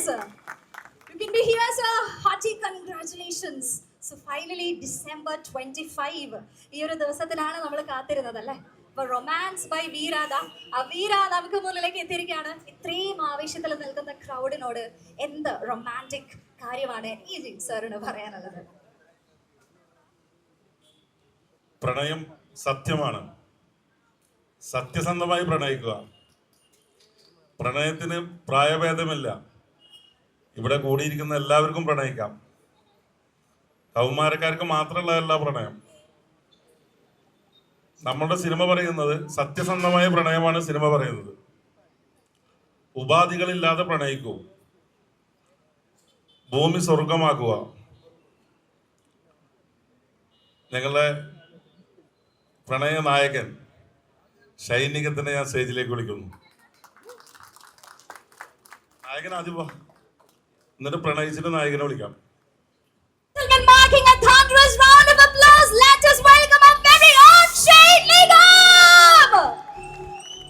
sir. You can be here, sir. Hearty congratulations. So finally, December 25. ഈ ഒരു ദിവസത്തിലാണ് നമ്മൾ കാത്തിരുന്നത് അല്ലേ? അപ്പോൾ റൊമാൻസ് ബൈ വീരാദ. ആ വീര നമുക്ക് മുന്നിലേക്ക് എത്തിയിരിക്കുകയാണ്. ഇത്രയും ആവേശത്തിൽ നിൽക്കുന്ന ക്രൗഡിനോട് എന്ത് റൊമാൻറ്റിക് കാര്യമാണ് ഈ സാറിന് പറയാനുള്ളത്? പ്രണയം സത്യമാണ്. സത്യസന്ധമായി പ്രണയിക്കുക. പ്രണയത്തിന് പ്രായഭേദമില്ല. ഇവിടെ കൂടിയിരിക്കുന്ന എല്ലാവർക്കും പ്രണയിക്കാം. കൗമാരക്കാർക്ക് മാത്രമുള്ളതല്ല പ്രണയം. നമ്മുടെ സിനിമ പറയുന്നത് സത്യസന്ധമായ പ്രണയമാണ്. സിനിമ പറയുന്നത് ഉപാധികളില്ലാതെ പ്രണയിക്കൂ, ഭൂമി സ്വർഗമാക്കുക. ഞങ്ങളുടെ പ്രണയ നായകൻ ഷൈനികത്തിനെ ഞാൻ സ്റ്റേജിലേക്ക് വിളിക്കുന്നു. നായകൻ ആദ്യം വാ, എന്നിട്ട് പ്രണയിച്ചിട്ട് നായകനെ വിളിക്കാം.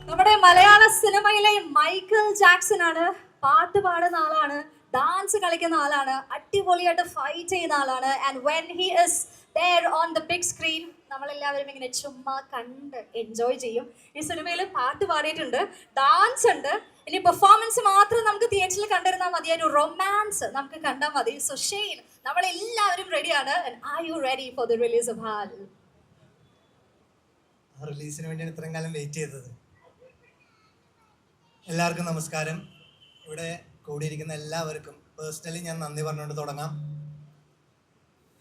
നമ്മുടെ മലയാള സിനിമയിലെ മൈക്കിൾ ജാക്സൺ ആണ്. പാട്ട് പാടുന്ന ആളാണ്, ഡാൻസ് കളിക്കുന്ന ആളാണ്, അടിപൊളിയായിട്ട് ഫൈറ്റ് ചെയ്യുന്ന ആളാണ്. And when he is there on the big screen നമ്മളെല്ലാവരും ഇങ്ങനെ ചുമ്മാ കണ്ട് എൻജോയ് ചെയ്യും. ഈ സിനിമയിൽ പാട്ട് പാടിയിട്ടുണ്ട്, ഡാൻസ് ഉണ്ട്. ഇനി പെർഫോമൻസ് മാത്രം നമുക്ക് തിയേറ്ററിൽ കണ്ടിരുന്നാൽ മതി, ഒരു റൊമാൻസ് നമുക്ക് കണ്ടാൽ മതി. സോ ഷെയ്ൻ, നമ്മളെല്ലാവരും റെഡിയാണ്. Are you ready for the release of Haal? റിലീസിന് വേണ്ടിയാണ് ഇത്രയും കാലം വെയിറ്റ് ചെയ്തത്. എല്ലാവർക്കും നമസ്കാരം. ഇവിടെ കൂടിയിരിക്കുന്ന എല്ലാവർക്കും പേഴ്സണലി ഞാൻ നന്ദി പറഞ്ഞുകൊണ്ട് തുടങ്ങാം.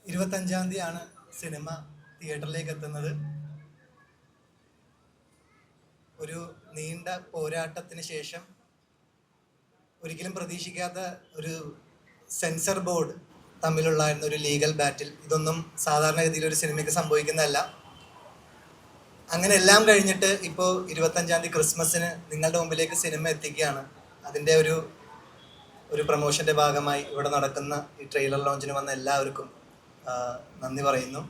25-ാം തീയതിയാണ് സിനിമ തിയേറ്ററിലേക്ക് എത്തുന്നത്. ഒരു നീണ്ട പോരാട്ടത്തിന് ശേഷം ഒരിക്കലും പ്രതീക്ഷിക്കാത്ത ഒരു സെൻസർ ബോർഡ് തമ്മിലുള്ളായിരുന്ന ഒരു ലീഗൽ ബാറ്റിൽ. ഇതൊന്നും സാധാരണഗതിയിൽ ഒരു സിനിമയ്ക്ക് സംഭവിക്കുന്നതല്ല. അങ്ങനെ എല്ലാം കഴിഞ്ഞിട്ട് ഇപ്പോൾ 25-ാം തീയതി ക്രിസ്മസിന് നിങ്ങളുടെ മുമ്പിലേക്ക് സിനിമ എത്തിക്കുകയാണ്. അതിൻ്റെ ഒരു പ്രൊമോഷൻ്റെ ഭാഗമായി ഇവിടെ നടക്കുന്ന ഈ ട്രെയിലർ ലോഞ്ചിന് വന്ന എല്ലാവർക്കും നന്ദി പറയുന്നു.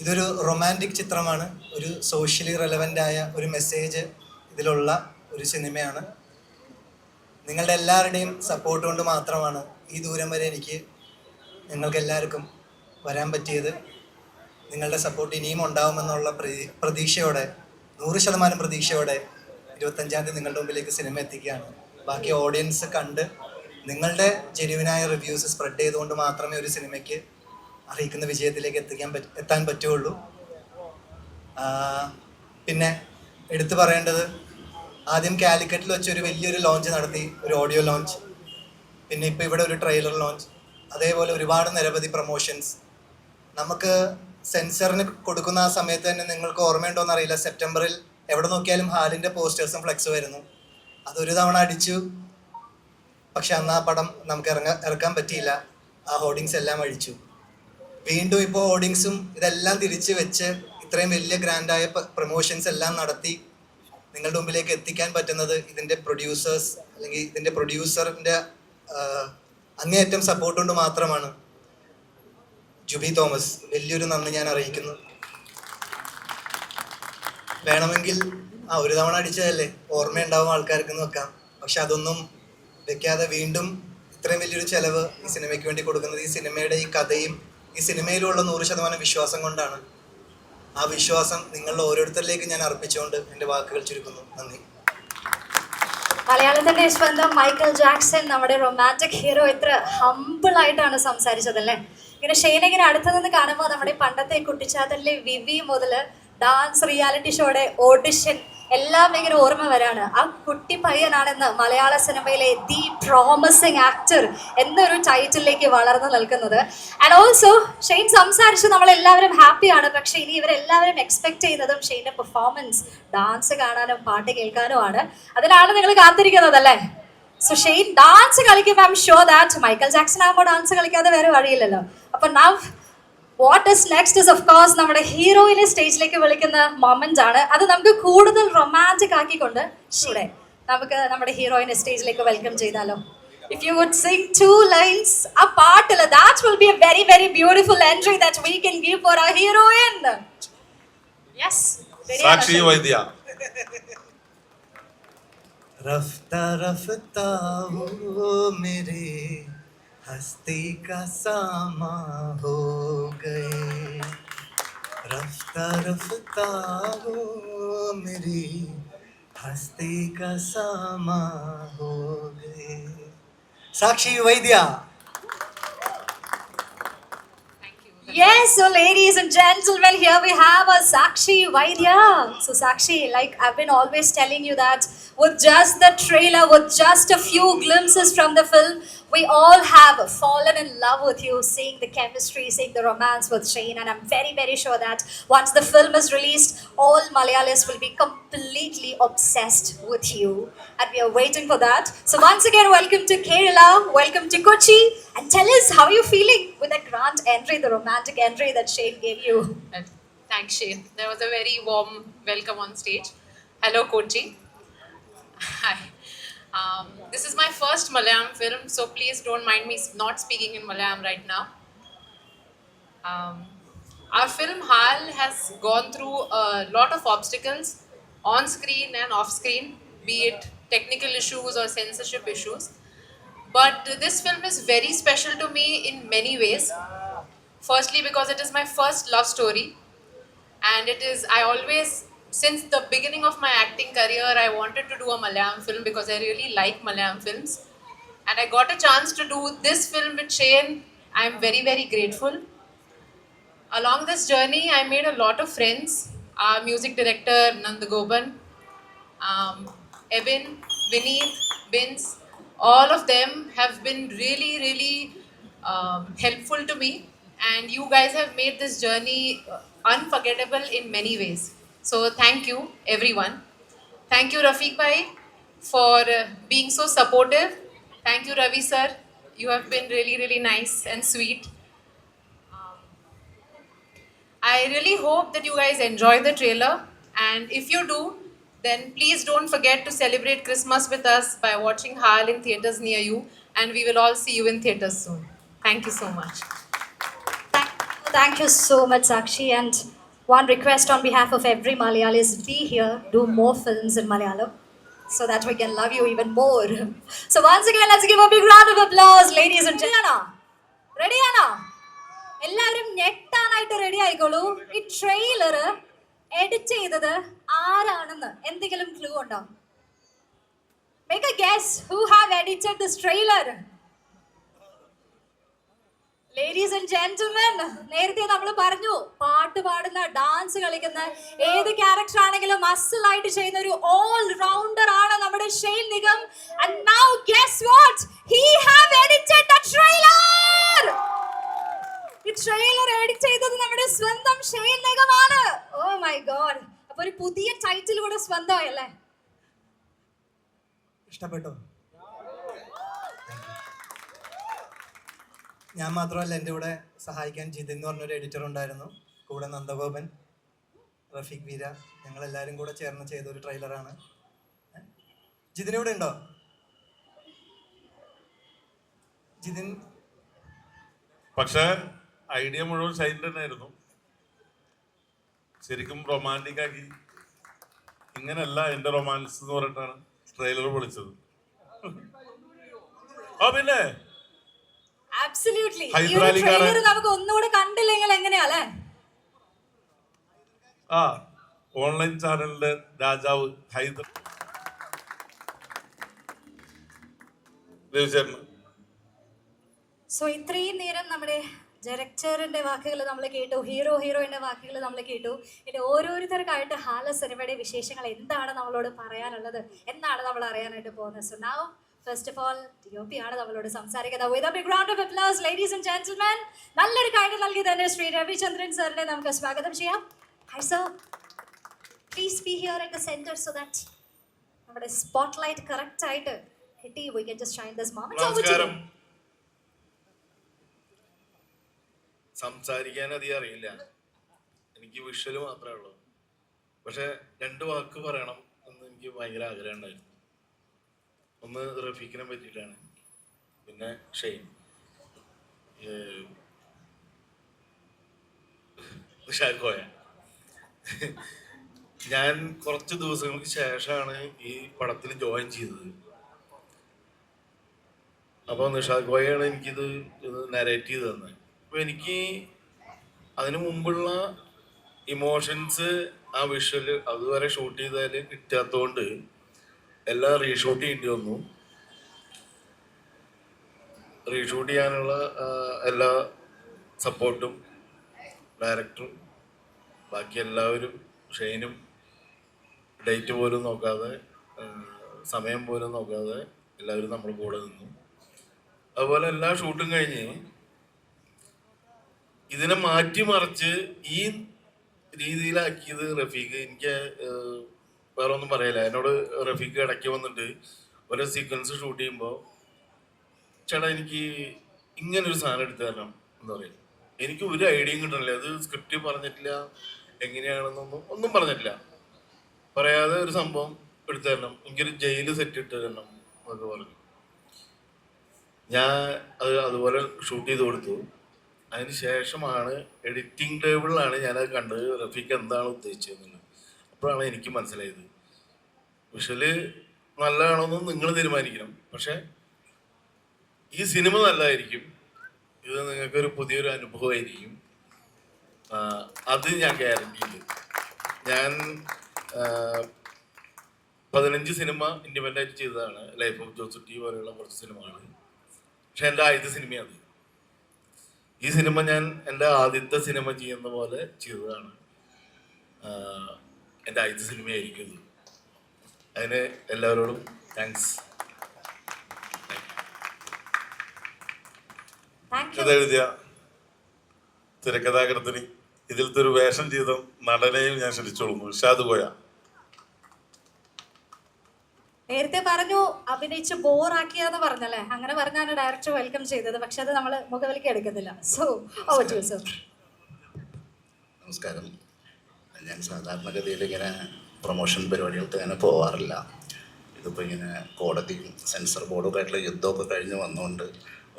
ഇതൊരു റൊമാൻറ്റിക് ചിത്രമാണ്. ഒരു സോഷ്യലി റെലവൻ്റ് ആയ ഒരു മെസ്സേജ് ഇതിലുള്ള ഒരു സിനിമയാണ്. നിങ്ങളുടെ എല്ലാവരുടെയും സപ്പോർട്ട് കൊണ്ട് മാത്രമാണ് ഈ ദൂരം വരെ എനിക്ക് നിങ്ങൾക്ക് എല്ലാവർക്കും വരാൻ പറ്റിയത്. നിങ്ങളുടെ സപ്പോർട്ട് ഇനിയും ഉണ്ടാവുമെന്നുള്ള പ്രതീക്ഷയോടെ, 100% പ്രതീക്ഷയോടെ 25-ാം തീയതി നിങ്ങളുടെ മുമ്പിലേക്ക് സിനിമ എത്തിക്കുകയാണ്. ബാക്കി ഓഡിയൻസ് കണ്ട് നിങ്ങളുടെ ജെന്യുവിനായ റിവ്യൂസ് സ്പ്രെഡ് ചെയ്തുകൊണ്ട് മാത്രമേ ഒരു സിനിമയ്ക്ക് അറിയിക്കുന്ന വിജയത്തിലേക്ക് എത്താൻ പറ്റുള്ളൂ. പിന്നെ എടുത്തു പറയേണ്ടത്, ആദ്യം കാലിക്കറ്റിൽ വെച്ചൊരു വലിയൊരു ലോഞ്ച് നടത്തി, ഒരു ഓഡിയോ ലോഞ്ച്. പിന്നെ ഇപ്പോൾ ഇവിടെ ഒരു ട്രെയിലർ ലോഞ്ച്. അതേപോലെ ഒരുപാട് നിരവധി പ്രൊമോഷൻസ്. നമുക്ക് സെൻസറിന് കൊടുക്കുന്ന ആ സമയത്ത് തന്നെ നിങ്ങൾക്ക് ഓർമ്മയുണ്ടോയെന്ന് അറിയില്ല, സെപ്റ്റംബറിൽ എവിടെ നോക്കിയാലും ഹാലിൻ്റെ പോസ്റ്റേഴ്സും ഫ്ലെക്സും വരുന്നു. അതൊരു തവണ അടിച്ചു, പക്ഷെ അന്ന് ആ പടം നമുക്ക് ഇറക്കാൻ പറ്റിയില്ല. ആ ഹോർഡിങ്സ് എല്ലാം അഴിച്ചു. വീണ്ടും ഇപ്പോൾ ഹോർഡിങ്സും ഇതെല്ലാം തിരിച്ച് വെച്ച് ഇത്രയും വലിയ ഗ്രാൻഡായ പ്രൊമോഷൻസ് എല്ലാം നടത്തി നിങ്ങളുടെ മുമ്പിലേക്ക് എത്തിക്കാൻ പറ്റുന്നത് ഇതിൻ്റെ പ്രൊഡ്യൂസേഴ്സ് അല്ലെങ്കിൽ ഇതിൻ്റെ പ്രൊഡ്യൂസറിൻ്റെ അങ്ങേയറ്റം സപ്പോർട്ട് കൊണ്ട് മാത്രമാണ്. ജുബി തോമസ്, വലിയൊരു നന്ദി ഞാൻ അറിയിക്കുന്നു. വേണമെങ്കിൽ ഒരു തവണ അടിച്ചതല്ലേ, ഓർമ്മയുണ്ടാവും ആൾക്കാർക്കെന്ന് വെക്കാം. പക്ഷെ അതൊന്നും വെക്കാതെ വീണ്ടും ഇത്രയും വലിയൊരു ചെലവ് ഈ സിനിമയ്ക്ക് വേണ്ടി കൊടുക്കുന്നത് ഈ സിനിമയുടെ ഈ കഥയും ഈ സിനിമയിലുള്ള 100% വിശ്വാസം കൊണ്ടാണ്. ആ വിശ്വാസം നിങ്ങളുടെ ഓരോരുത്തരിലേക്ക് ഞാൻ അർപ്പിച്ചുകൊണ്ട് എൻ്റെ വാക്കുകൾ ചുരുക്കുന്നു. നന്ദി. മലയാളത്തിന്റെ സ്വന്തം മൈക്കിൾ ജാക്സൺ, നമ്മുടെ റൊമാൻറ്റിക് ഹീറോ, ഇത്ര ഹംബിൾ ആയിട്ടാണ് സംസാരിച്ചതല്ലേ. ഇങ്ങനെ ഷെയ്നിങ്ങനെ അടുത്ത് നിന്ന് കാണുമ്പോൾ നമ്മുടെ പണ്ടത്തെ കുട്ടിച്ചാത്തലിലെ വിവി മുതൽ ഡാൻസ് റിയാലിറ്റി ഷോയുടെ ഓഡിഷൻ എല്ലാം ഇങ്ങനെ ഓർമ്മ വരാണ്. ആ കുട്ടി പയ്യനാണെന്ന് മലയാള സിനിമയിലെ ദി പ്രോമിസിങ് ആക്ടർ എന്നൊരു ടൈറ്റിലേക്ക് വളർന്നു നിൽക്കുന്നത്. ആൻഡ് ഓൾസോ ഷെയ്ൻ സംസാരിച്ച് നമ്മളെല്ലാവരും ഹാപ്പിയാണ്. പക്ഷേ ഇനി ഇവരെല്ലാവരും എക്സ്പെക്ട് ചെയ്യുന്നതും ഷെയ്ൻ്റെ പെർഫോമൻസ്, ഡാൻസ് കാണാനും പാട്ട് കേൾക്കാനുമാണ്. അതിനാണ് നിങ്ങൾ കാത്തിരിക്കുന്നതല്ലേ. സോ ഷെയ്ൻ ഡാൻസ് കളിക്കുമ്പോൾ I am sure that Michael Jackson ആകുമ്പോൾ ഡാൻസ് കളിക്കാതെ വേറെ വഴിയില്ലല്ലോ. അപ്പം now what is next is of course നമ്മുടെ ഹീറോയിനെ സ്റ്റേജിലേക്ക് വിളിക്കുന്ന മൊമെന്റ് ആണ്. അത് നമുക്ക് കൂടുതൽ റൊമാൻറ്റിക് ആക്കിക്കൊണ്ട് ഇവിടെ നമുക്ക് നമ്മുടെ ഹീറോയിനെ സ്റ്റേജിലേക്ക് വെൽക്കം ചെയ്താലോ. If you would sing 2 lines a part, that will be a very, very beautiful entry that we can give for our heroine. Yes. Sakshi Vaidya. रफ्ता रफ्ता वो मेरे हस्ती का सामा हो गए, रफ्ता रफ्ता वो मेरी हस्ती का सामा हो गए. साक्षी वैद्या. Yes, so ladies and gentlemen, here we have a Sakshi Vaidya. So Sakshi, like I've been always telling you that with just the trailer, with just a few glimpses from the film, we all have fallen in love with you, seeing the chemistry, seeing the romance with Shane, and I'm very, very sure that once the film is released, all Malayalis will be completely obsessed with you. And we are waiting for that. So once again, welcome to Kerala, welcome to Kochi, and tell us how you're feeling with that grand entry, the romantic entry that Shane gave you. Well, thanks, Shane. There was a very warm welcome on stage. Hello, Kochi. Hi. This is my first Malayalam film, so please don't mind me not speaking in Malayalam right now. Um, our film Hal has gone through a lot of obstacles on screen and off screen, be it technical issues or censorship issues. But this film is very special to me in many ways. Firstly, because it is my first love story, and it is, I always, since the beginning of my acting career, I wanted to do a Malayalam film because I really like Malayalam films. And I got a chance to do this film with Shane. I'm very, very grateful. Along this journey, I made a lot of friends. Our music director, Nandagoban, Ebin, Vineet, Vince, all of them have been really, really helpful to me. And you guys have made this journey unforgettable in many ways. So thank you, everyone. Thank you, Rafiq Bhai, for being so supportive. Thank you, Ravi sir. You have been really, really nice and sweet. I really hope that you guys enjoy the trailer. And if you do, then please don't forget to celebrate Christmas with us by watching Hal in theaters near you. And we will all see you in theaters soon. Thank you so much. Thank you so much, Sakshi. And one request on behalf of every Malayalis: be here, do more films in Malayalam, so that we can love you even more. So once again, let's give a big round of applause, ladies and gentlemen. Ready, Anna? എല്ലാവരും ഞെട്ടാനായിട്ട് ready ആയിക്കോളൂ. ഈ trailer edit ചെയ്തത് ആരാണെന്ന് എന്തെങ്കിലും clue ഉണ്ടോ? Make a guess who have edited this trailer. Ladies and gentlemen, നേരത്തെ നമ്മൾ പറഞ്ഞു പാട്ട് പാടുന്ന, ഡാൻസ് കളിക്കുന്ന, ഏത് ക്യാരക്ടർ ആണെങ്കിലും അസലായിട്ട് ചെയ്യുന്ന ഒരു ഓൾ റൗണ്ടർ ആണ് നമ്മുടെ Shane Nigam. And now guess what? He have edited the trailer. ഈ ട്രെയിലർ എഡിറ്റ് ചെയ്തത് നമ്മുടെ സ്വന്തം ഷെയ്ൻ നിഗമാണ്. Oh my God. അപ്പൊ ഒരു പുതിയ ടൈറ്റിൽ കൂടെ സ്വന്തമായല്ലേ? ഇഷ്ടപ്പെട്ടോ? ഞാൻ മാത്രമല്ല, എൻ്റെ കൂടെ സഹായിക്കാൻ ജിതിൻ എന്ന് പറഞ്ഞൊരു എഡിറ്റർ ഉണ്ടായിരുന്നു, കൂടെ നന്ദഗോപൻ, റഫീഖ് വീര, ഞങ്ങളെല്ലാവരും കൂടെ ചേർന്ന് ചെയ്ത ഒരു ട്രെയിലറാണ്. ജിതിൻ ഇവിടെ ഉണ്ടോ? ജിതിൻ പക്ഷേ ഐഡിയ മുഴുവൻ ഷൈൻ്റെ തന്നെ ആയിരുന്നു. ശരിക്കും റൊമാൻറ്റിക് ആക്കി, ഇങ്ങനെയല്ല എൻ്റെ റൊമാൻസ് എന്ന് പറഞ്ഞിട്ടാണ് ട്രെയിലർ വിളിച്ചത്. ആ പിന്നെ Absolutely. ഈ ഒരു ഹൈദരാലിക്കാരൻ. ട്രെയിലർ നമുക്ക് ഒന്നുകൂടെ കണ്ടില്ലെങ്കിൽ എങ്ങനെയാ? ആ ഓൺലൈൻ ചാനലിന്റെ രാജാവ് രവിചേട്ടൻ. സോ ഇത്രയും നേരം നമ്മുടെ ഡയറക്ടറിന്റെ വാക്കുകൾ നമ്മൾ കേട്ടു, ഹീറോയിന്റെ വാക്കുകൾ നമ്മൾ കേട്ടു. ഇനി ഓരോരുത്തർക്കായിട്ട് ഹാല സിനിമയുടെ വിശേഷങ്ങൾ എന്താണ് നമ്മളോട് പറയാനുള്ളത്, എന്താണ് നമ്മൾ അറിയാനായിട്ട് പോകുന്നത്. So now first of all DOP ആണ് നമ്മളോട് സംസാരിക്കുന്നത്. With a big round of applause, ladies and gentlemen, നല്ലൊരു കൈ നൽകി തന്നെ ശ്രീ രവിചന്ദ്രൻ സാറിനെ നമുക്ക് സ്വാഗതം ചെയ്യാം. Hi sir, please be here at the center so that നമ്മുടെ സ്പോട്ട്ലൈറ്റ് കറക്റ്റ് ആയിട്ട് കിട്ടി. We can just shine this moment. Over to you. നമസ്കാരം. സംസാരിക്കാൻ അധികം അറിയില്ല, എനിക്ക് വിഷ്വൽ മാത്രമേ ഉള്ളൂ. പക്ഷെ 2 വാക്ക് പറയണം എന്ന് എനിക്ക് ഭയങ്കര ആഗ്രഹം ഉണ്ടായിരുന്നു. ഒന്ന് റഫീഖിനെ പറ്റിയിട്ടാണ്, പിന്നെ ഷെയ്ൻ. ഷാക്കോയ ഞാൻ കുറച്ച് ദിവസങ്ങൾക്ക് ശേഷമാണ് ഈ പടത്തിൽ ജോയിൻ ചെയ്തത്. അപ്പോൾ നിഷാദ് കോയാണ് എനിക്കിത് നരേറ്റ് ചെയ്ത് തന്നത്. അപ്പോൾ എനിക്ക് അതിനു മുമ്പുള്ള ഇമോഷൻസ് ആ വിഷ്വല് അതുവരെ ഷൂട്ട് ചെയ്താൽ കിട്ടാത്തതുകൊണ്ട് എല്ലാം റീഷൂട്ട് ചെയ്യേണ്ടി വന്നു. റീഷൂട്ട് ചെയ്യാനുള്ള എല്ലാ സപ്പോർട്ടും ഡയറക്ടറും ബാക്കി എല്ലാവരും, ഷെയ്നും ഡേറ്റ് പോലും നോക്കാതെ സമയം പോലും നോക്കാതെ എല്ലാവരും നമ്മുടെ കൂടെ നിന്നു. അതുപോലെ എല്ലാ ഷൂട്ടും കഴിഞ്ഞ് ഇതിനെ മാറ്റിമറിച്ച് ഈ രീതിയിലാക്കിയത് റഫീഖ്. എനിക്ക് വേറെ ഒന്നും പറയില്ല. എന്നോട് റഫീഖ് ഇടയ്ക്ക് വന്നിട്ട് ഓരോ സീക്വൻസ് ഷൂട്ട് ചെയ്യുമ്പോൾ ചേട്ടാ എനിക്ക് ഇങ്ങനൊരു സാധനം എടുത്തു തരണം എന്ന് പറയും. എനിക്ക് ഒരു ഐഡിയയും കിട്ടണില്ല. അത് സ്ക്രിപ്റ്റ് പറഞ്ഞിട്ടില്ല, എങ്ങനെയാണെന്നൊന്നും ഒന്നും പറഞ്ഞിട്ടില്ല. പറയാതെ ഒരു സംഭവം എടുത്തു തരണം, എനിക്കൊരു ജയില് സെറ്റ് ഇട്ട് തരണം എന്നൊക്കെ പറഞ്ഞു. ഞാൻ അത് അതുപോലെ ഷൂട്ട് ചെയ്ത് കൊടുത്തു. അതിന് ശേഷമാണ് എഡിറ്റിംഗ് ടേബിളിലാണ് ഞാനത് കണ്ടത് റഫീഖ് എന്താണ് ഉദ്ദേശിച്ചതെന്നുള്ളത്. അപ്പോഴാണ് എനിക്ക് മനസ്സിലായത് വിഷ്വല് നല്ലതാണോന്നും നിങ്ങൾ തീരുമാനിക്കണം, പക്ഷെ ഈ സിനിമ നല്ലതായിരിക്കും, ഇത് നിങ്ങൾക്കൊരു പുതിയൊരു അനുഭവമായിരിക്കും. അത് ഞാൻ ഗ്യാരണ്ടി ഉണ്ട്. ഞാൻ 15 സിനിമ ഇൻഡിപെൻഡൻ്റ് ആയിട്ട് ചെയ്തതാണ്. ലൈഫ് ഓഫ് ജോസുട്ടി പോലെയുള്ള കുറച്ച് സിനിമകൾ. പക്ഷെ എൻ്റെ ആദ്യത്തെ സിനിമയാണ്. ഈ സിനിമ ഞാൻ എൻ്റെ ആദ്യത്തെ സിനിമ ചെയ്യുന്ന പോലെ ചെയ്തതാണ്. എൻ്റെ ആദ്യത്തെ സിനിമയായിരിക്കും ഇത്. അതിന് എല്ലാവരോടും താങ്ക്സ്. ഇതെഴുതിയ തിരക്കഥാകൃത്തിന് ഇതിലത്തെ ഒരു വേഷം ചെയ്ത നടനെയും ഞാൻ ക്ഷണിച്ചോളുന്നു, നിഷാദ് കോയ. നേരത്തെ പറഞ്ഞു അഭിനയിച്ച് ബോറാക്കിയാന്ന് പറഞ്ഞല്ലേ, അങ്ങനെ പറഞ്ഞാണ് ഡയറക്ടർ വെൽക്കം ചെയ്തത്. പക്ഷെ അത് നമ്മൾ മുഖവിലേക്ക് എടുക്കുന്നില്ല. So over to you sir. നമസ്കാരം. ഞാൻ സാധാരണഗതിയിൽ ഇങ്ങനെ പ്രൊമോഷൻ പരിപാടികൾക്ക് അങ്ങനെ പോവാറില്ല. ഇതിപ്പോൾ ഇങ്ങനെ കോടതിയും സെൻസർ ബോർഡൊക്കെ ആയിട്ടുള്ള യുദ്ധമൊക്കെ കഴിഞ്ഞ് വന്നുകൊണ്ട്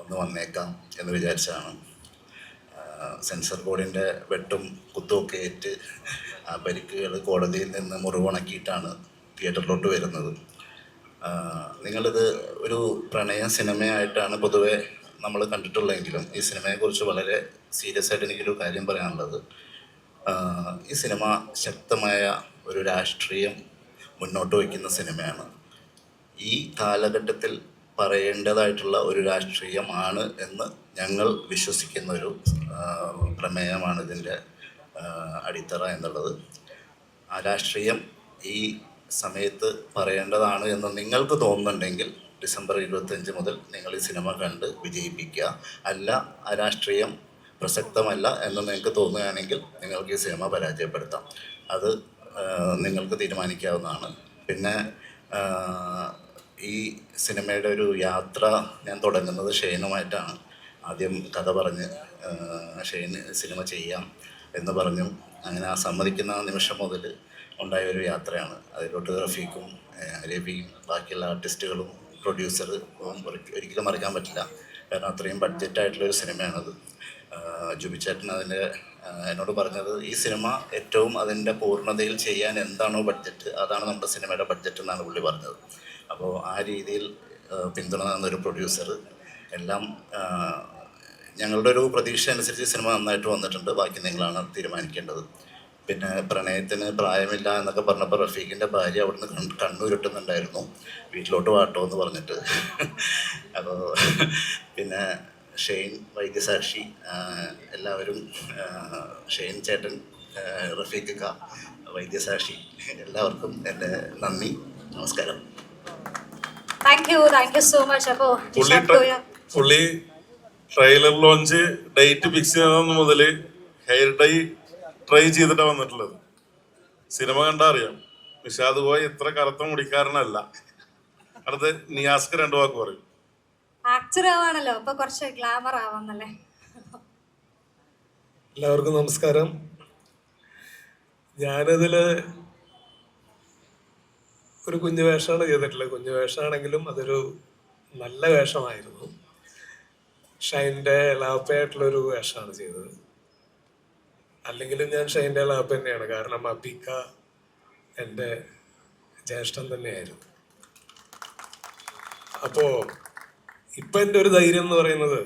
ഒന്ന് വന്നേക്കാം എന്ന് വിചാരിച്ചാണ്. സെൻസർ ബോർഡിൻ്റെ വെട്ടും കുത്തുമൊക്കെ ഏറ്റ് ആ പരിക്കുകൾ കോടതിയിൽ നിന്ന് മുറിവുണക്കിയിട്ടാണ് തിയേറ്ററിലോട്ട് വരുന്നത്. നിങ്ങളിത് ഒരു പ്രണയ സിനിമയായിട്ടാണ് പൊതുവെ നമ്മൾ കണ്ടിട്ടുള്ളതെങ്കിലും ഈ സിനിമയെക്കുറിച്ച് വളരെ സീരിയസ് ആയിട്ട് എനിക്കൊരു കാര്യം പറയാനുള്ളത്, ഈ സിനിമ ശക്തമായ ഒരു രാഷ്ട്രീയം മുന്നോട്ട് വയ്ക്കുന്ന സിനിമയാണ്. ഈ കാലഘട്ടത്തിൽ പറയേണ്ടതായിട്ടുള്ള ഒരു രാഷ്ട്രീയമാണ് എന്ന് ഞങ്ങൾ വിശ്വസിക്കുന്ന ഒരു പ്രമേയമാണ് ഇതിൻ്റെ അടിത്തറ എന്നുള്ളത്. ആ രാഷ്ട്രീയം ഈ സമയത്ത് പറയേണ്ടതാണ് എന്ന് നിങ്ങൾക്ക് തോന്നുന്നുണ്ടെങ്കിൽ ഡിസംബർ 25 മുതൽ നിങ്ങൾ ഈ സിനിമ കണ്ട് വിജയിപ്പിക്കുക. അല്ല, ആ രാഷ്ട്രീയം പ്രസക്തമല്ല എന്ന് നിങ്ങൾക്ക് തോന്നുകയാണെങ്കിൽ നിങ്ങൾക്ക് ഈ സിനിമ പരാജയപ്പെടുത്താം. അത് നിങ്ങൾക്ക് തീരുമാനിക്കാവുന്നതാണ്. പിന്നെ ഈ സിനിമയുടെ ഒരു യാത്ര ഞാൻ തുടങ്ങുന്നത് ഷെയ്നുമായിട്ടാണ്. ആദ്യം കഥ പറഞ്ഞ് ഷെയ്ന് സിനിമ ചെയ്യാം എന്ന് പറഞ്ഞു. അങ്ങനെ ആ സമ്മതിക്കുന്ന നിമിഷം മുതൽ ഉണ്ടായ ഒരു യാത്രയാണ്. അതിലോട്ട് റഫീഖും രവിയും ബാക്കിയുള്ള ആർട്ടിസ്റ്റുകളും പ്രൊഡ്യൂസർ ഒരിക്കലും മറിക്കാൻ പറ്റില്ല. കാരണം അത്രയും ബഡ്ജറ്റായിട്ടുള്ളൊരു സിനിമയാണത്. ജുബിച്ചേട്ടൻ അതിൻ്റെ എന്നോട് പറഞ്ഞത് ഈ സിനിമ ഏറ്റവും അതിൻ്റെ പൂർണ്ണതയിൽ ചെയ്യാൻ എന്താണോ ബഡ്ജറ്റ് അതാണ് നമ്മുടെ സിനിമയുടെ ബഡ്ജറ്റ് എന്നാണ് പുള്ളി പറഞ്ഞത്. അപ്പോൾ ആ രീതിയിൽ പിന്തുണ തന്നൊരു പ്രൊഡ്യൂസർ എല്ലാം ഞങ്ങളുടെ ഒരു പ്രതീക്ഷ അനുസരിച്ച് സിനിമ നന്നായിട്ട് വന്നിട്ടുണ്ട്. ബാക്കി നിങ്ങളാണ് തീരുമാനിക്കേണ്ടത്. പിന്നെ പ്രണയത്തിന് പ്രായമില്ല എന്നൊക്കെ പറഞ്ഞപ്പോൾ റഫീഖിൻ്റെ ഭാര്യ അവിടുന്ന് കണ്ണുരുട്ടുന്നുണ്ടായിരുന്നു, വീട്ടിലോട്ട് വാട്ടോ എന്ന് പറഞ്ഞിട്ട്. അപ്പോൾ പിന്നെ ഷെയ്ൻ വൈദ്യസാക്ഷി, എല്ലാവരും ഷെയ്ൻ ചേട്ടൻ, റഫീഖ് വൈദ്യസാക്ഷി, എല്ലാവർക്കും എൻ്റെ നന്ദി, നമസ്കാരം. Thank you so much. അപ്പോൾ പുള്ളി ട്രെയിലർ ലോഞ്ച് ഡേറ്റ് ഫിക്സ് ചെയ്യുന്ന മുതൽ ഹെയർ ഡൈ ട്രൈ ചെയ്തിട്ടാണ് വന്നിട്ടുള്ളത്. സിനിമ കണ്ടാ അറിയാം നിഷാദ് കോയ ഇത്ര കറുത്ത മുടിക്കാരനല്ല. അടുത്ത് നിയാസ്ക്ക് 2 വാക്ക് പറയും. ആക്ടർ ആവാണല്ലോ, അപ്പൊ കുറച്ച് ഗ്ലാമർ ആവാന്നല്ലേ. എല്ലാവർക്കും നമസ്കാരം. ഞാനതില് ഒരു കുഞ്ഞു വേഷമാണ് ചെയ്തിട്ടുള്ളത്. കുഞ്ഞു വേഷമാണെങ്കിലും അതൊരു നല്ല വേഷമായിരുന്നു. ഷൈൻ്റെ ലാപ്പയായിട്ടുള്ളൊരു വേഷമാണ് ചെയ്തത്. അല്ലെങ്കിലും ഞാൻ ഷൈൻ്റെ ലാപ്പ് തന്നെയാണ്. കാരണം അബിക്ക എൻ്റെ ജ്യേഷ്ഠൻ തന്നെയായിരുന്നു. അപ്പോൾ ഇപ്പം എൻ്റെ ഒരു ധൈര്യം എന്ന് പറയുന്നത്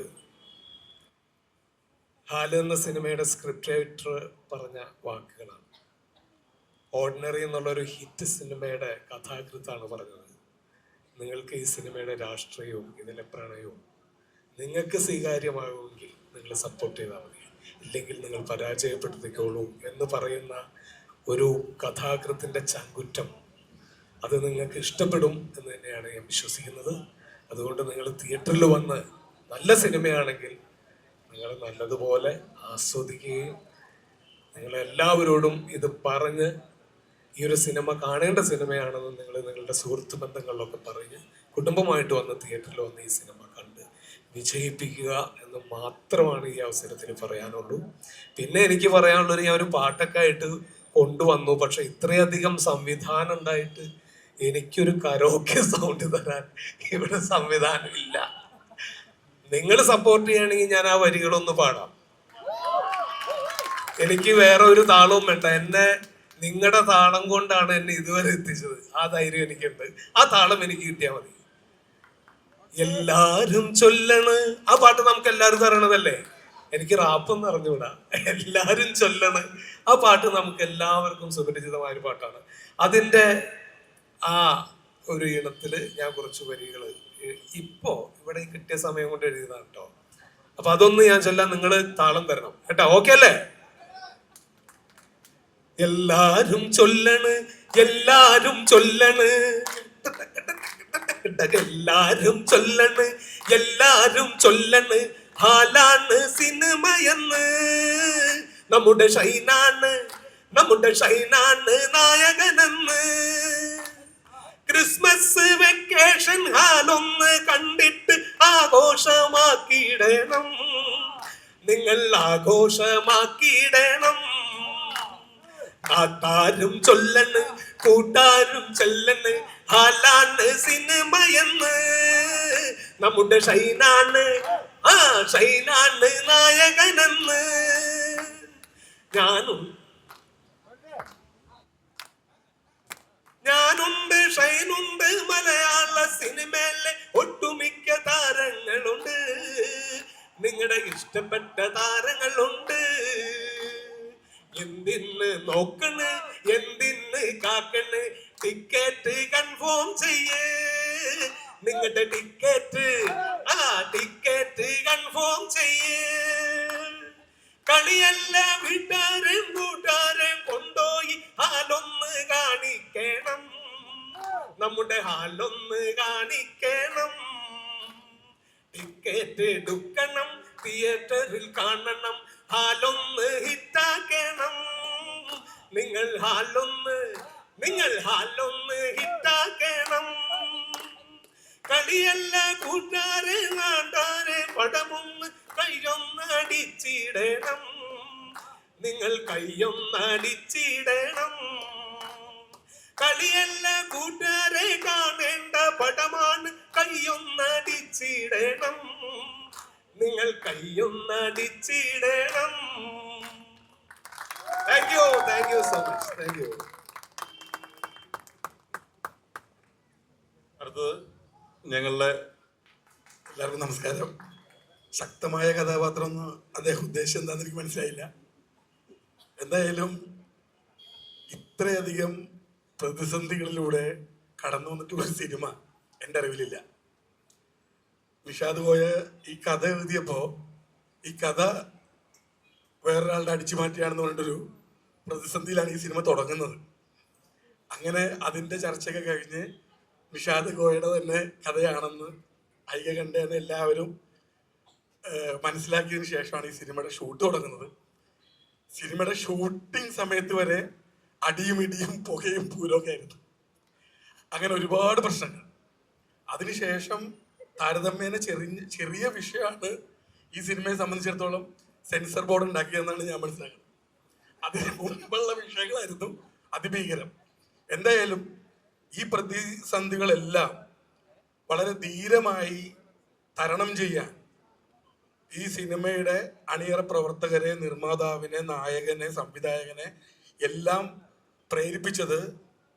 ഹാല് എന്ന സിനിമയുടെ സ്ക്രിപ്റ്റ് റൈറ്റർ പറഞ്ഞ വാക്കുകളാണ്. ഓർഡിനറി എന്നുള്ളൊരു ഹിറ്റ് സിനിമയുടെ കഥാകൃത്താണ് പറഞ്ഞത്. നിങ്ങൾക്ക് ഈ സിനിമയുടെ രാഷ്ട്രീയവും ഇതിലെ പ്രണയവും നിങ്ങൾക്ക് സ്വീകാര്യമാകുമെങ്കിൽ നിങ്ങൾ സപ്പോർട്ട് ചെയ്താൽ മതി, ഇല്ലെങ്കിൽ നിങ്ങൾ പരാജയപ്പെടുത്തിക്കോളൂ എന്ന് പറയുന്ന ഒരു കഥാകൃത്തിൻ്റെ ചങ്കുറ്റം അത് നിങ്ങൾക്ക് ഇഷ്ടപ്പെടും എന്ന് തന്നെയാണ് ഞാൻ വിശ്വസിക്കുന്നത്. അതുകൊണ്ട് നിങ്ങൾ തിയേറ്ററിൽ വന്ന് നല്ല സിനിമയാണെങ്കിൽ നിങ്ങൾ നല്ലതുപോലെ ആസ്വദിക്കുകയും നിങ്ങളെല്ലാവരോടും ഇത് പറഞ്ഞ് ഈ ഒരു സിനിമ കാണേണ്ട സിനിമയാണെന്ന് നിങ്ങൾ നിങ്ങളുടെ സുഹൃത്ത് ബന്ധങ്ങളിലൊക്കെ പറഞ്ഞ് കുടുംബമായിട്ട് വന്ന് തിയേറ്ററിൽ വന്ന് ഈ സിനിമ കണ്ട് വിജയിപ്പിക്കുക എന്ന് മാത്രമാണ് ഈ അവസരത്തിൽ പറയാനുള്ളൂ. പിന്നെ എനിക്ക് പറയാനുള്ളത്, ഞാൻ ഒരു പാട്ടൊക്കെ ആയിട്ട് കൊണ്ടുവന്നു, പക്ഷെ ഇത്രയധികം സംവിധാനം ഉണ്ടായിട്ട് എനിക്കൊരു കരോക്കെ സൗണ്ട് തരാൻ ഇവിടെ സംവിധാനം ഇല്ല. നിങ്ങൾ സപ്പോർട്ട് ചെയ്യുകയാണെങ്കിൽ ഞാൻ ആ വരികളൊന്ന് പാടാം. എനിക്ക് വേറെ ഒരു താളവും വേണ്ട. എന്നെ നിങ്ങളുടെ താളം കൊണ്ടാണ് എന്നെ ഇതുവരെ എത്തിച്ചത്. ആ ധൈര്യം എനിക്കുണ്ട്. ആ താളം എനിക്ക് കിട്ടിയാൽ മതി. എല്ലാരും ചൊല്ലണ്, ആ പാട്ട് നമുക്ക് എല്ലാവരും തരണതല്ലേ. എനിക്ക് റാപ്പൊന്നും അറിഞ്ഞൂടാ. എല്ലാരും ചൊല്ലണ്, ആ പാട്ട് നമുക്ക് എല്ലാവർക്കും സുപരിചിതമായ ഒരു പാട്ടാണ്. അതിൻ്റെ ആ ഒരു ഈണത്തില് ഞാൻ കുറച്ച് വരികള് ഇപ്പോ ഇവിടെ കിട്ടിയ സമയം കൊണ്ട് എഴുതിയതാണ് കേട്ടോ. അപ്പൊ അതൊന്ന് ഞാൻ ചൊല്ലാൻ നിങ്ങൾ താളം തരണം കേട്ടോ. ഓക്കെ അല്ലേ? എല്ലാരും ചൊല്ലണ്, എല്ലാരും ചൊല്ലണ്, എല്ലാരും ചൊല്ലണ്, എല്ലാരും ചൊല്ലണ്, ഹാലാണ് സിനിമയെന്ന്. നമ്മുടെ ഷൈനാണ്, നമ്മുടെ ഷൈനാണ് നായകനെന്ന്. ക്രിസ്മസ് വെക്കേഷൻ ഹാലൊന്ന് കണ്ടിട്ട് ആഘോഷമാക്കിയിടണം, നിങ്ങൾ ആഘോഷമാക്കിയിടണം. നാട്ടാരും ചൊല്ലണ്, കൂട്ടാരും ചൊല്ലണ്, ഹാലാണ് സിനിമയെന്ന്. നമ്മുടെ ഷൈനാണ്, ആ ഷൈനാണ് നായകനെന്ന്. ഞാനുണ്ട്, ഷൈനുണ്ട്, മലയാള സിനിമയിലെ ഒട്ടുമിക്ക താരങ്ങളുണ്ട്, നിങ്ങളുടെ ഇഷ്ടപ്പെട്ട താരങ്ങളുണ്ട്. എന്തിന് നോക്കണ്, എന്തിന് കാക്കണ്, ടിക്കറ്റ് കൺഫേം ചെയ്യേ. നിങ്ങളുടെ ടിക്കറ്റ്, ആ ടിക്കറ്റ് കൺഫേം ചെയ്യേ. കളിയല്ല, വീട്ടാരെയും കൂട്ടാരെയും കൊണ്ടുപോയി ഹാലൊന്ന് കാണിക്കണം, നമ്മുടെ ഹാലൊന്ന് കാണിക്കണം. ടിക്കറ്റ് എടുക്കണം, തിയേറ്ററിൽ കാണണം, ഹാലൊന്ന് ഹിറ്റാക്കണം. നിങ്ങൾ ഹാലൊന്ന് ഹിറ്റാക്കണം. കളിയല്ല കൂട്ടാരെ നാട്ടാരെ പടമൊന്ന് കയ്യൊന്ന് അടിച്ചിടണം, നിങ്ങൾ കയ്യൊന്ന് അടിച്ചിടണം. കളിയല്ല കൂട്ടാരെ കാണേണ്ട പടമാണ്, കയ്യൊന്ന് അടിച്ചിടണം, നിങ്ങൾ കയ്യൊന്ന് അടിച്ചിടണം. Thank you so much. Thank you. അടുത്തത് ഞങ്ങളുടെ എല്ലാവർക്കും നമസ്കാരം. ശക്തമായ കഥാപാത്രം എന്ന് അദ്ദേഹം ഉദ്ദേശിച്ചത് എന്താണെന്ന് എനിക്ക് മനസ്സിലായില്ല. എന്തായാലും ഇത്രയധികം പ്രതിസന്ധികളിലൂടെ കടന്നു വന്നിട്ടുള്ള സിനിമ എൻ്റെ അറിവിലില്ല. നിഷാദ് കോയ ഈ കഥ എഴുതിയപ്പോൾ ഈ കഥ വേറൊരാളുടെ അടിച്ചു മാറ്റിയാണെന്ന് പറഞ്ഞിട്ടൊരു പ്രതിസന്ധിയിലാണ് ഈ സിനിമ തുടങ്ങുന്നത്. അങ്ങനെ അതിൻ്റെ ചർച്ചയൊക്കെ കഴിഞ്ഞ് നിഷാദ് കോയയുടെ തന്നെ കഥയാണെന്ന് ഐക കണ്ടെന്ന് എല്ലാവരും മനസ്സിലാക്കിയതിന് ശേഷമാണ് ഈ സിനിമയുടെ ഷൂട്ട് തുടങ്ങുന്നത്. സിനിമയുടെ ഷൂട്ടിംഗ് സമയത്ത് വരെ അടിയും ഇടിയും പുകയും പൂരമൊക്കെ ആയിരുന്നു. അങ്ങനെ ഒരുപാട് പ്രശ്നങ്ങൾ. അതിനുശേഷം താരതമ്യേന ചെറിയ വിഷയമാണ് ഈ സിനിമയെ സംബന്ധിച്ചിടത്തോളം സെൻസർ ബോർഡ് ഉണ്ടാക്കിയതെന്നാണ് ഞാൻ മനസ്സിലാക്കുന്നത്. അതിന് മുമ്പുള്ള വിഷയങ്ങളായിരുന്നു അതിഭീകരം. എന്തായാലും ഈ പ്രതിസന്ധികളെല്ലാം വളരെ ധീരമായി തരണം ചെയ്യാൻ ഈ സിനിമയുടെ അണിയറ പ്രവർത്തകരെ, നിർമ്മാതാവിനെ, നായകനെ, സംവിധായകനെ എല്ലാം പ്രേരിപ്പിച്ചത്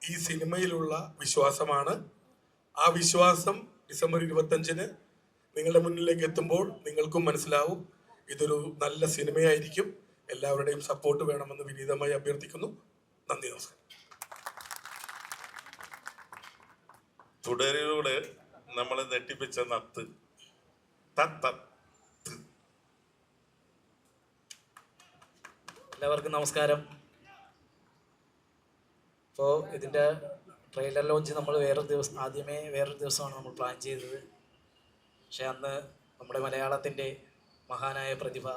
ഈ സിനിമയിലുള്ള വിശ്വാസമാണ്. ആ വിശ്വാസം ഡിസംബർ 25-ന് നിങ്ങളുടെ മുന്നിലേക്ക് എത്തുമ്പോൾ നിങ്ങൾക്കും മനസ്സിലാവും ഇതൊരു നല്ല സിനിമയായിരിക്കും. എല്ലാവരുടെയും സപ്പോർട്ട് വേണമെന്ന് വിനീതമായി അഭ്യർത്ഥിക്കുന്നു. നന്ദി, നമസ്കാരം. തുടരിലൂടെ നമ്മളെ നെട്ടിപ്പിച്ച നത്ത് എല്ലാവർക്കും നമസ്കാരം. ഇപ്പോൾ ഇതിൻ്റെ ട്രെയിലർ ലോഞ്ച് നമ്മൾ വേറൊരു ദിവസമാണ് നമ്മൾ പ്ലാൻ ചെയ്തത്. പക്ഷെ അന്ന് നമ്മുടെ മലയാളത്തിൻ്റെ മഹാനായ പ്രതിഭ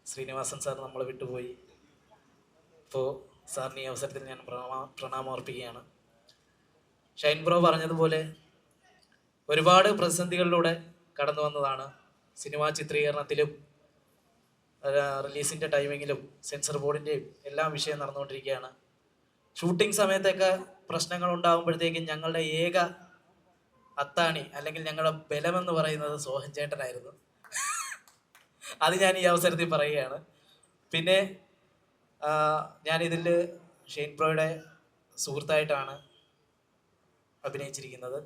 ശ്രീനിവാസൻ സാർ നമ്മളെ വിട്ടുപോയി. ഇപ്പോൾ സാറിന് ഈ അവസരത്തിൽ ഞാൻ പ്രണാമം അർപ്പിക്കുകയാണ്. ഷൈൻ ബ്രോ പറഞ്ഞതുപോലെ ഒരുപാട് പ്രതിസന്ധികളിലൂടെ കടന്നു വന്നതാണ്. സിനിമാ ചിത്രീകരണത്തിലും റിലീസിൻ്റെ ടൈമിങ്ങിലും സെൻസർ ബോർഡിൻ്റെയും എല്ലാം വിഷയം നടന്നുകൊണ്ടിരിക്കുകയാണ്. ഷൂട്ടിംഗ് സമയത്തൊക്കെ പ്രശ്നങ്ങൾ ഉണ്ടാകുമ്പോഴത്തേക്കും ഞങ്ങളുടെ ഏക അത്താണി അല്ലെങ്കിൽ ഞങ്ങളുടെ ബലമെന്ന് പറയുന്നത് സോഹൻ ചേട്ടനായിരുന്നു. അത് ഞാൻ ഈ അവസരത്തിൽ പറയുകയാണ്. പിന്നെ ഞാനിതിൽ ഷെയ്ൻ ബ്രോയുടെ സുഹൃത്തായിട്ടാണ് അഭിനയിച്ചിരിക്കുന്നത്.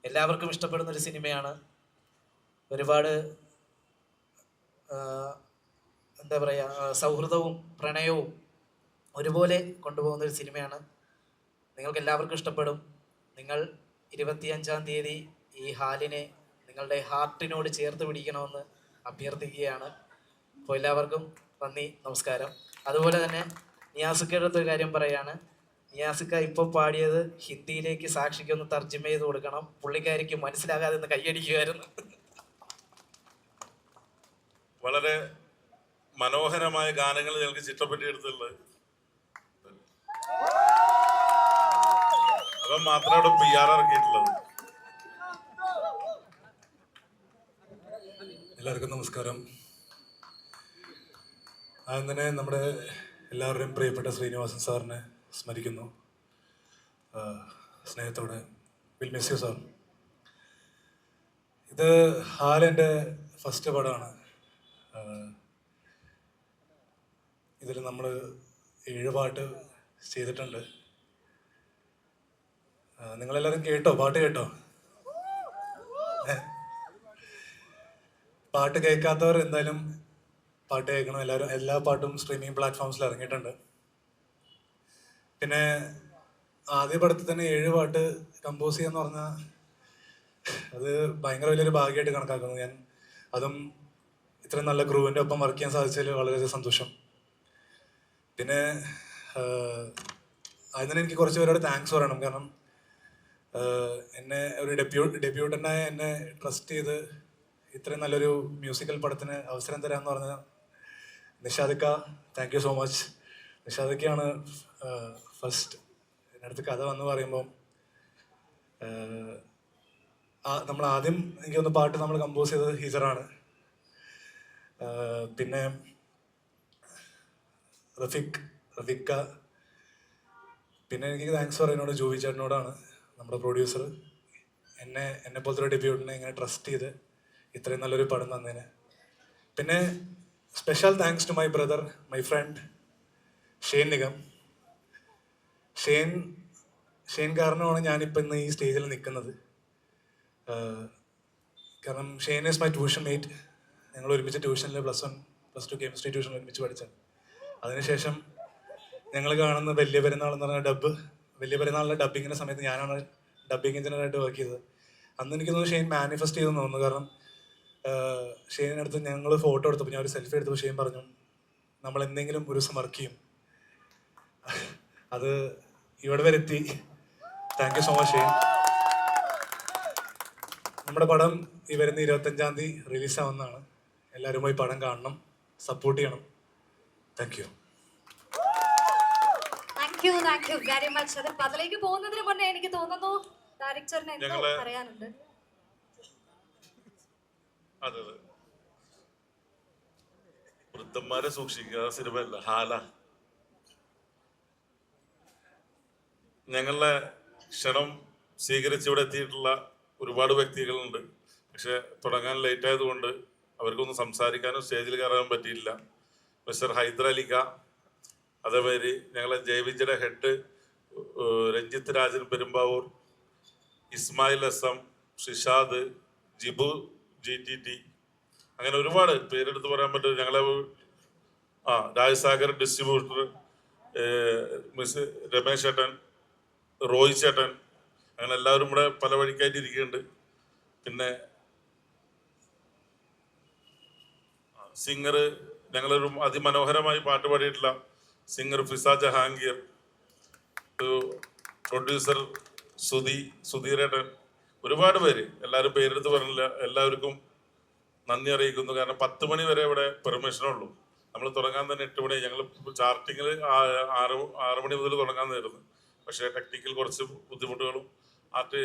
എല്ലാവർക്കും ഇഷ്ടപ്പെടുന്നൊരു സിനിമയാണ്. ഒരുപാട് എന്താ പറയുക, സൗഹൃദവും പ്രണയവും ഒരുപോലെ കൊണ്ടുപോകുന്നൊരു സിനിമയാണ്. നിങ്ങൾക്ക് എല്ലാവർക്കും ഇഷ്ടപ്പെടും. നിങ്ങൾ 25-ാം തീയതി ഈ ഹാലിനെ നിങ്ങളുടെ ഹാർട്ടിനോട് ചേർത്ത് പിടിക്കണമെന്ന് അഭ്യർത്ഥിക്കുകയാണ്. അപ്പോൾ എല്ലാവർക്കും നന്ദി, നമസ്കാരം. അതുപോലെ തന്നെ നിയാസിക്കയുടെ അടുത്തൊരു കാര്യം പറയുകയാണ്. നിയാസിക്ക ഇപ്പോൾ പാടിയത് ഹിന്ദിയിലേക്ക് സാക്ഷിക്കൊന്ന് തർജ്ജമ ചെയ്ത് കൊടുക്കണം. പുള്ളിക്കാരിക്ക് മനസ്സിലാകാതെ ഒന്ന് കൈയടിക്കുമായിരുന്നു. വളരെ മനോഹരമായ ഗാനങ്ങൾ ഞങ്ങൾക്ക് ചിട്ടപ്പെടുത്തിയെടുത്തുള്ളത്. അവൻ മാത്രമാണ് PR ഇറക്കിയിട്ടുള്ളത്. എല്ലാവർക്കും നമസ്കാരം. ആദ്യം തന്നെ നമ്മുടെ എല്ലാവരുടെയും പ്രിയപ്പെട്ട ശ്രീനിവാസൻ സാറിനെ സ്മരിക്കുന്നു സ്നേഹത്തോടെ. Will miss you sir. ഇത് ഹാലെൻ്റെ ഫസ്റ്റ് പടമാണ്. ഇതിൽ നമ്മൾ 7 പാട്ട് ചെയ്തിട്ടുണ്ട്. നിങ്ങളെല്ലാവരും കേട്ടോ? പാട്ട് കേട്ടോ? പാട്ട് കേൾക്കാത്തവർ എന്തായാലും പാട്ട് കേൾക്കണം. എല്ലാ പാട്ടും സ്ട്രീമിംഗ് പ്ലാറ്റ്ഫോംസിൽ ഇറങ്ങിയിട്ടുണ്ട്. പിന്നെ ആദ്യ പടത്തിൽ തന്നെ 7 പാട്ട് കമ്പോസ് ചെയ്യാന്ന് പറഞ്ഞാൽ അത് ഭയങ്കര വലിയൊരു ഭാഗ്യമായിട്ട് കണക്കാക്കുന്നു ഞാൻ. അതും ഇത്രയും നല്ല ക്രൂവിൻ്റെ ഒപ്പം വർക്ക് ചെയ്യാൻ സാധിച്ചതിൽ വളരെയധികം സന്തോഷം. പിന്നെ അതിന് എനിക്ക് കുറച്ച് പേരോട് താങ്ക്സ് പറയണം. കാരണം എന്നെ ഒരു ഡെബ്യൂട്ടൻ്റായ എന്നെ ട്രസ്റ്റ് ചെയ്ത് ഇത്രയും നല്ലൊരു മ്യൂസിക്കൽ പടത്തിന് അവസരം തരാമെന്ന് പറഞ്ഞ നിഷാദിക്ക, താങ്ക് യു സോ മച്ച്. നിഷാദിക്കയാണ് ഫസ്റ്റ് എൻ്റെ അടുത്ത് കഥ വന്ന് പറയുമ്പം നമ്മൾ ആദ്യം എനിക്കൊന്ന് പാട്ട് നമ്മൾ കമ്പോസ് ചെയ്തത് ഹീസറാണ്. പിന്നെ റഫീഖ, പിന്നെ എനിക്ക് താങ്ക്സ് പറയുന്നോട് ജോവി ചേട്ടനോടാണ്, നമ്മുടെ പ്രൊഡ്യൂസർ. എന്നെ പോലത്തെ ഒരു ഡെബ്യൂട്ടിനെ ഇങ്ങനെ ട്രസ്റ്റ് ചെയ്ത് ഇത്രയും നല്ലൊരു പടം തന്നതിന്. പിന്നെ special thanks to my brother, my friend Shane Nigam. Shane കാരണമാണ് ഞാനിപ്പോൾ ഇന്ന് ഈ സ്റ്റേജിൽ നിൽക്കുന്നത്. കാരണം Shane is my tuition mate. ഞങ്ങൾ ഒരുമിച്ച് ട്യൂഷനിൽ +1 +2 കെമിസ്ട്രി ട്യൂഷനിൽ ഒരുമിച്ച് പഠിച്ചത്. അതിനുശേഷം ഞങ്ങൾ കാണുന്ന വലിയ പെരുന്നാൾ എന്ന് പറഞ്ഞ വലിയ പെരുന്നാളിൻ്റെ ഡബ്ബിങ്ങിൻ്റെ സമയത്ത് ഞാനാണ് ഡബ്ബിങ് എഞ്ചിനീയറായിട്ട് വർക്ക് ചെയ്തത്. അന്ന് എനിക്ക് തോന്നുന്നു ഷെയ്ൻ മാനിഫെസ്റ്റ് ചെയ്തെന്ന് തോന്നുന്നു. കാരണം ഷെയ്നടുത്ത് ഞങ്ങൾ ഫോട്ടോ എടുത്തപ്പോൾ, ഞാൻ ഒരു സെൽഫി എടുത്തപ്പോൾ ഷെയ്ൻ പറഞ്ഞു നമ്മൾ എന്തെങ്കിലും ഒരു ദിവസം വർക്ക് ചെയ്യും. അത് ഇവിടെ വരെ എത്തി. Thank you so much Shane. നമ്മുടെ പടം ഈ വരുന്ന 25-ാം തീയതി റിലീസാവുന്നതാണ്. എല്ലാവരും പോയി പടം കാണണം, സപ്പോർട്ട് ചെയ്യണം. Thank you. Thank you very much. അത് അതിലേക്ക് പോകുന്നതിന് മുന്നേ എനിക്ക് തോന്നുന്നു ഡയറക്ടറിന് എന്തോ പറയാനുണ്ട്. അതെ, വൃദ്ധന്മാരെ സൂക്ഷിക്കുക സിനിമയല്ല, ഹാല. ഞങ്ങളുടെ ക്ഷണം സ്വീകരിച്ച് ഇവിടെ എത്തിയിട്ടുള്ള ഒരുപാട് വ്യക്തികളുണ്ട്. പക്ഷെ തുടങ്ങാൻ ലേറ്റ് ആയതുകൊണ്ട് അവർക്കൊന്നും സംസാരിക്കാനും സ്റ്റേജിൽ കയറാനും പറ്റിയില്ല. മിസ്റ്റർ ഹൈദർ അലിക്ക, അതേമാതിരി ഞങ്ങളെ ജെ വിജിയുടെ head Ranjith Rajan Perumbavoor, Ismail SM, Shishad, Jibu GTT, അങ്ങനെ ഒരുപാട് പേരെടുത്ത് പറയാൻ പറ്റും. ഞങ്ങളെ രാജസാഗർ ഡിസ്ട്രിബ്യൂട്ടർ, മിസ് രമേശ് ചേട്ടൻ, റോയ് ചേട്ടൻ, അങ്ങനെ എല്ലാവരും ഇവിടെ പല വഴിക്കായിട്ട് ഇരിക്കുന്നുണ്ട്. പിന്നെ സിംഗർ, ഞങ്ങളൊരു അതിമനോഹരമായി പാട്ട് പാടിയിട്ടുള്ള സിംഗർ ഫിസ ജഹാംഗീർ, പ്രൊഡ്യൂസർ സുധീരേട്ടൻ, ഒരുപാട് പേര്, എല്ലാവരും പേരെടുത്ത് പറഞ്ഞില്ല. എല്ലാവർക്കും നന്ദി അറിയിക്കുന്നു. കാരണം 10 മണി വരെ ഇവിടെ പെർമിഷനുള്ളൂ. നമ്മൾ തുടങ്ങാൻ തന്നെ 8 മണി. ഞങ്ങൾ ചാർട്ടിങ്ങിൽ 6 മണി മുതൽ തുടങ്ങാമെന്നായിരുന്നു. പക്ഷേ ടെക്നിക്കൽ കുറച്ച് ബുദ്ധിമുട്ടുകളും മറ്റേ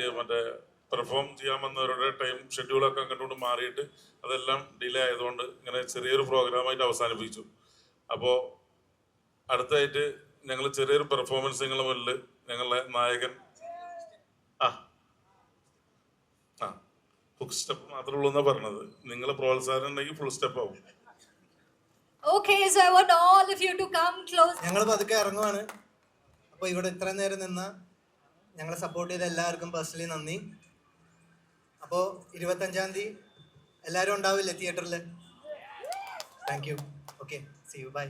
പെർഫോം ചെയ്യാൻ വന്നവരുടെ ടൈം ഷെഡ്യൂളൊക്കെ അങ്ങോട്ട് മാറിയിട്ട് അതെല്ലാം ഡിലേ ആയതുകൊണ്ട് ഇങ്ങനെ ചെറിയൊരു പ്രോഗ്രാമായിട്ട് അവസാനിപ്പിച്ചു. അപ്പോൾ അടുത്തായിട്ട് ഞങ്ങൾ ചെറിയൊരു പെർഫോമൻസ് നിങ്ങളുടെ മുന്നിൽ ഞങ്ങളുടെ നായകൻ ഫുൾ സ്റ്റെപ്പ് മാത്രമേ ഉള്ളൂ എന്നാണ് പറഞ്ഞത്. നിങ്ങൾ പ്രോത്സാഹനം ഉണ്ടെങ്കിൽ ഫുൾ സ്റ്റെപ്പ് ആവും. Okay, so I want all of you to come close. ഞങ്ങൾ പതുക്കെ ഇറങ്ങുവാണ്. അപ്പോൾ ഇവിടെ ഇത്ര നേരം നിന്ന ഞങ്ങളെ സപ്പോർട്ട് ചെയ്ത എല്ലാവർക്കും പേഴ്സണലി നന്ദി. അപ്പോൾ 25-ാം തീയതി എല്ലാവരും ഉണ്ടാവില്ലേ തിയേറ്ററിൽ? Thank you. Okay, see you, bye.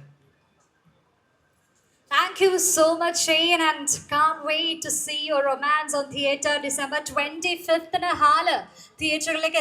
Thank you so much, Shane, and can't wait to see your romance on theatre December 25th in a Hala. Theatre like